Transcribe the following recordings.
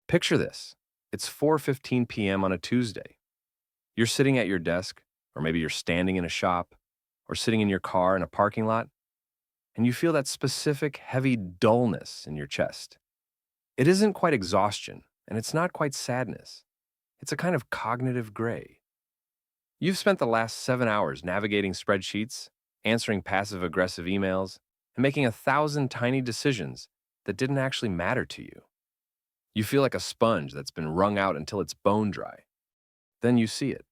Picture this. It's 4:15 p.m. on a Tuesday. You're sitting at your desk, or maybe you're standing in a shop, or sitting in your car in a parking lot, and you feel that specific heavy dullness in your chest. It isn't quite exhaustion, and it's not quite sadness. It's a kind of cognitive gray. You've spent the last 7 hours navigating spreadsheets, answering passive aggressive emails, and making 1,000 tiny decisions that didn't actually matter to you. You feel like a sponge that's been wrung out until it's bone dry. Then you see it.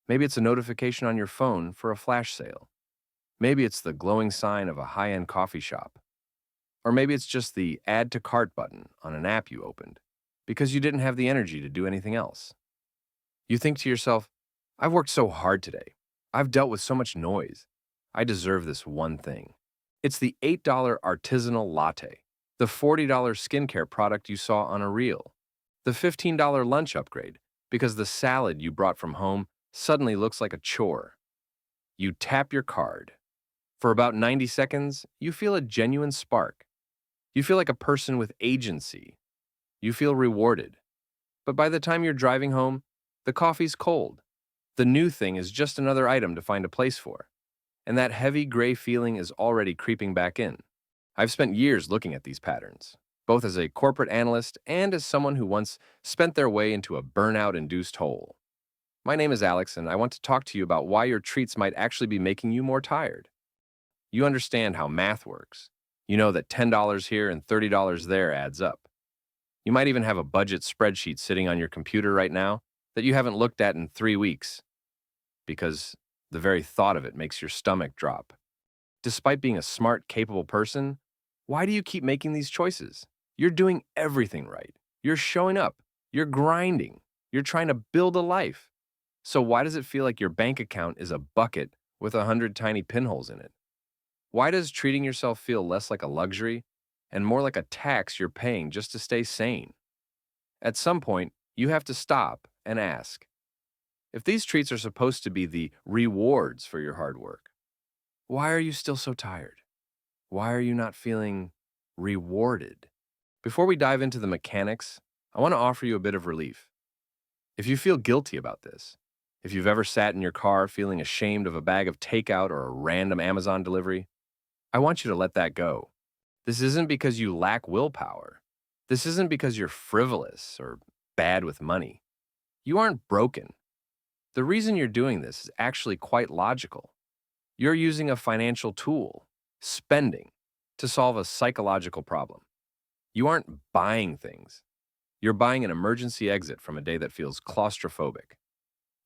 Maybe it's a notification on your phone for a flash sale. Maybe it's the glowing sign of a high-end coffee shop. Or maybe it's just the add to cart button on an app you opened because you didn't have the energy to do anything else. You think to yourself, I've worked so hard today. I've dealt with so much noise. I deserve this one thing. It's the $8 artisanal latte, the $40 skincare product you saw on a reel, the $15 lunch upgrade because the salad you brought from home suddenly looks like a chore. You tap your card. For about 90 seconds, you feel a genuine spark. You feel like a person with agency. You feel rewarded. But by the time you're driving home, the coffee's cold. The new thing is just another item to find a place for. And that heavy gray feeling is already creeping back in. I've spent years looking at these patterns, both as a corporate analyst and as someone who once spent their way into a burnout-induced hole. My name is Alex, and I want to talk to you about why your treats might actually be making you more tired. You understand how math works. You know that $10 here and $30 there adds up. You might even have a budget spreadsheet sitting on your computer right now that you haven't looked at in 3 weeks because the very thought of it makes your stomach drop. Despite being a smart, capable person, why do you keep making these choices? You're doing everything right. You're showing up. You're grinding. You're trying to build a life. So why does it feel like your bank account is a bucket with 100 tiny pinholes in it? Why does treating yourself feel less like a luxury and more like a tax you're paying just to stay sane? At some point, you have to stop and ask, if these treats are supposed to be the rewards for your hard work, why are you still so tired? Why are you not feeling rewarded? Before we dive into the mechanics, I want to offer you a bit of relief. If you feel guilty about this, if you've ever sat in your car feeling ashamed of a bag of takeout or a random Amazon delivery, I want you to let that go. This isn't because you lack willpower. This isn't because you're frivolous or bad with money. You aren't broken. The reason you're doing this is actually quite logical. You're using a financial tool, spending, to solve a psychological problem. You aren't buying things. You're buying an emergency exit from a day that feels claustrophobic.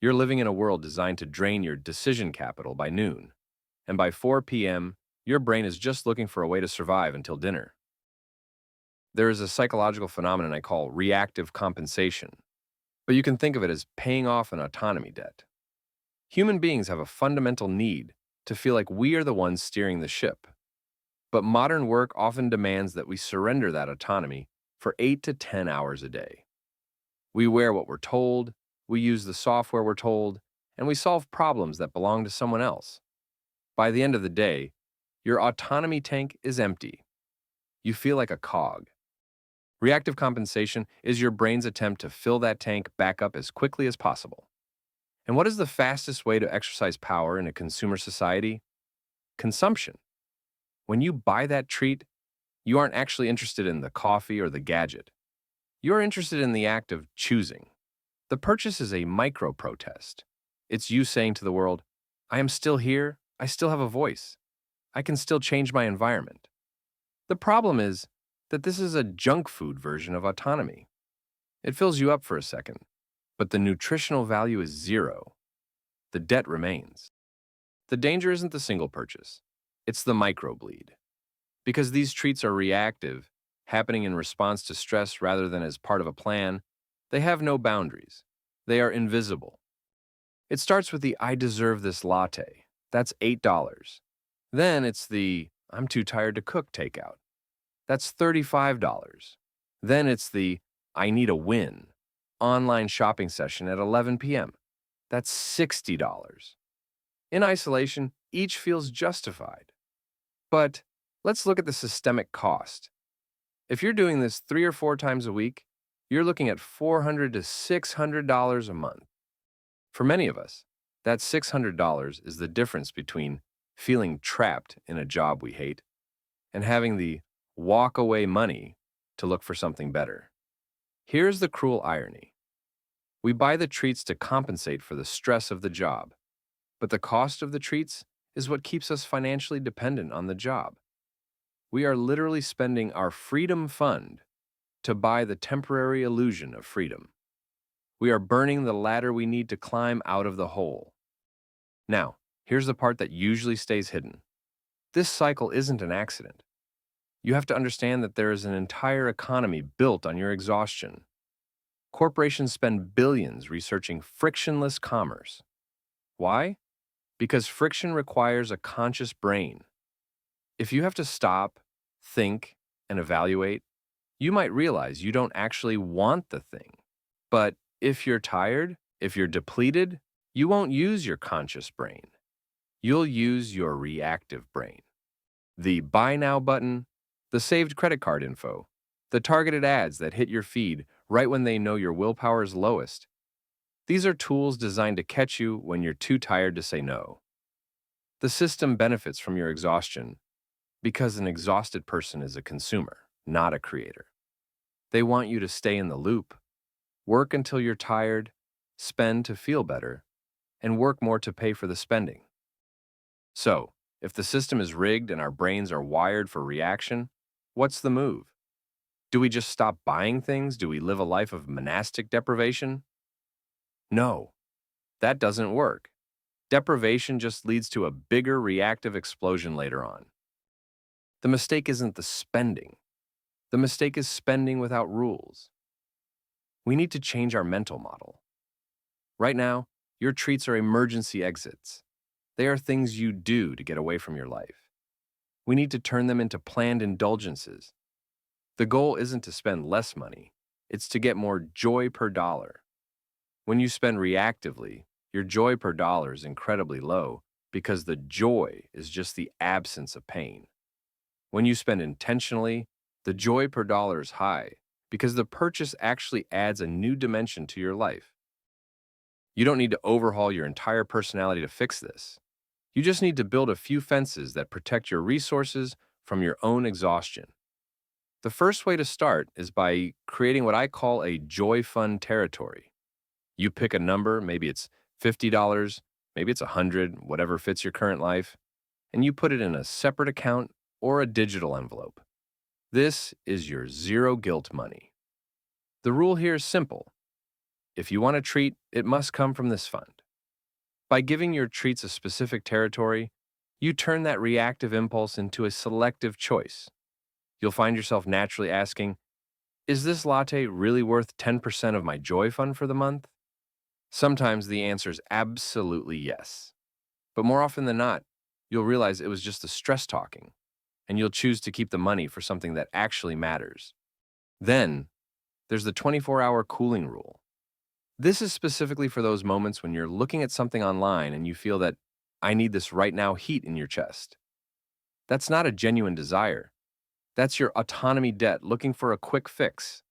You're living in a world designed to drain your decision capital by noon, and by 4 p.m., your brain is just looking for a way to survive until dinner. There is a psychological phenomenon I call reactive compensation, but you can think of it as paying off an autonomy debt. Human beings have a fundamental need to feel like we are the ones steering the ship, but modern work often demands that we surrender that autonomy for 8 to 10 hours a day. We wear what we're told, we use the software we're told, and we solve problems that belong to someone else. By the end of the day, your autonomy tank is empty. You feel like a cog. Reactive compensation is your brain's attempt to fill that tank back up as quickly as possible. And what is the fastest way to exercise power in a consumer society? Consumption. When you buy that treat, you aren't actually interested in the coffee or the gadget. You're interested in the act of choosing. The purchase is a micro-protest. It's you saying to the world, I am still here, I still have a voice. I can still change my environment. The problem is that this is a junk food version of autonomy. It fills you up for a second, but the nutritional value is zero. The debt remains. The danger isn't the single purchase. It's the microbleed. Because these treats are reactive, happening in response to stress rather than as part of a plan, they have no boundaries. They are invisible. It starts with the I deserve this latte. That's $8. Then it's the I'm too tired to cook takeout. That's $35. Then it's the I need a win online shopping session at 11 p.m. That's $60. In isolation, each feels justified. But let's look at the systemic cost. If you're doing this 3 or 4 times a week, you're looking at $400 to $600 a month. For many of us, that $600 is the difference between feeling trapped in a job we hate and having the walk away money to look for something better. Here's the cruel irony. We buy the treats to compensate for the stress of the job, but the cost of the treats is what keeps us financially dependent on the job. We are literally spending our freedom fund to buy the temporary illusion of freedom. We are burning the ladder we need to climb out of the hole. Now, here's the part that usually stays hidden. This cycle isn't an accident. You have to understand that there is an entire economy built on your exhaustion. Corporations spend billions researching frictionless commerce. Why? Because friction requires a conscious brain. If you have to stop, think, and evaluate, you might realize you don't actually want the thing. But if you're tired, if you're depleted, you won't use your conscious brain. You'll use your reactive brain. The buy now button, the saved credit card info, the targeted ads that hit your feed right when they know your willpower is lowest. These are tools designed to catch you when you're too tired to say no. The system benefits from your exhaustion because an exhausted person is a consumer, not a creator. They want you to stay in the loop, work until you're tired, spend to feel better, and work more to pay for the spending. So, if the system is rigged and our brains are wired for reaction, what's the move? Do we just stop buying things? Do we live a life of monastic deprivation? No, that doesn't work. Deprivation just leads to a bigger reactive explosion later on. The mistake isn't the spending. The mistake is spending without rules. We need to change our mental model. Right now, your treats are emergency exits. They are things you do to get away from your life. We need to turn them into planned indulgences. The goal isn't to spend less money, it's to get more joy per dollar. When you spend reactively, your joy per dollar is incredibly low because the joy is just the absence of pain. When you spend intentionally, the joy per dollar is high because the purchase actually adds a new dimension to your life. You don't need to overhaul your entire personality to fix this. You just need to build a few fences that protect your resources from your own exhaustion. The first way to start is by creating what I call a joy fund territory. You pick a number, maybe it's $50, maybe it's $100, whatever fits your current life, and you put it in a separate account or a digital envelope. This is your zero guilt money. The rule here is simple. If you want a treat, it must come from this fund. By giving your treats a specific territory, you turn that reactive impulse into a selective choice. You'll find yourself naturally asking, is this latte really worth 10% of my joy fund for the month? Sometimes the answer is absolutely yes. But more often than not, you'll realize it was just the stress talking, and you'll choose to keep the money for something that actually matters. Then, there's the 24-hour cooling rule. This is specifically for those moments when you're looking at something online and you feel that, I need this right now heat in your chest. That's not a genuine desire. That's your autonomy debt looking for a quick fix.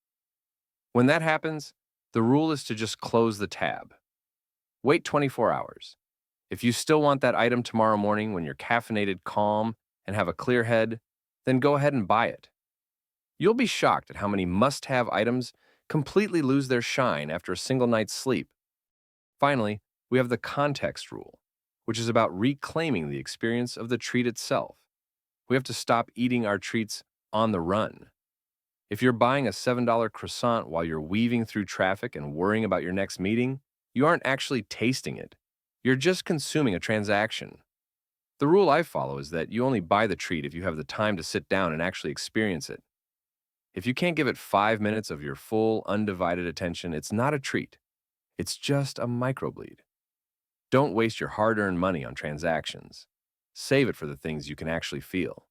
When that happens, the rule is to just close the tab. Wait 24 hours. If you still want that item tomorrow morning when you're caffeinated, calm, and have a clear head, then go ahead and buy it. You'll be shocked at how many must-have items completely lose their shine after a single night's sleep. Finally, we have the context rule, which is about reclaiming the experience of the treat itself. We have to stop eating our treats on the run. If you're buying a $7 croissant while you're weaving through traffic and worrying about your next meeting, you aren't actually tasting it. You're just consuming a transaction. The rule I follow is that you only buy the treat if you have the time to sit down and actually experience it. If you can't give it 5 minutes of your full, undivided attention, it's not a treat. It's just a microbleed. Don't waste your hard-earned money on transactions. Save it for the things you can actually feel.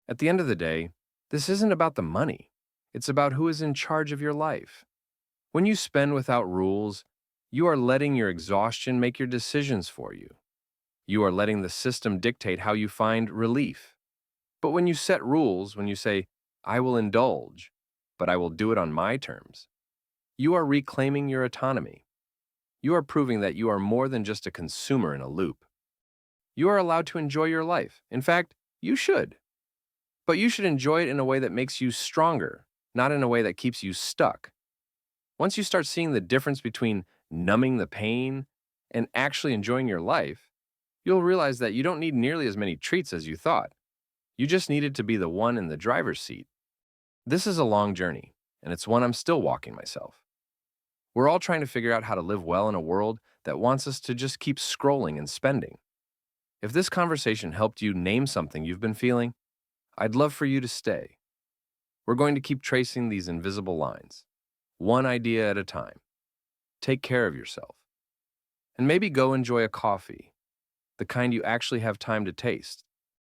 At the end of the day, this isn't about the money. It's about who is in charge of your life. When you spend without rules, you are letting your exhaustion make your decisions for you. You are letting the system dictate how you find relief. But when you set rules, when you say, I will indulge, but I will do it on my terms, You are reclaiming your autonomy. You are proving that you are more than just a consumer in a loop. You are allowed to enjoy your life. In fact, you should. But you should enjoy it in a way that makes you stronger, not in a way that keeps you stuck. Once you start seeing the difference between numbing the pain and actually enjoying your life, you'll realize that you don't need nearly as many treats as you thought. You just needed to be the one in the driver's seat. This is a long journey, and it's one I'm still walking myself. We're all trying to figure out how to live well in a world that wants us to just keep scrolling and spending. If this conversation helped you name something you've been feeling, I'd love for you to stay. We're going to keep tracing these invisible lines, one idea at a time. Take care of yourself. And maybe go enjoy a coffee, the kind you actually have time to taste.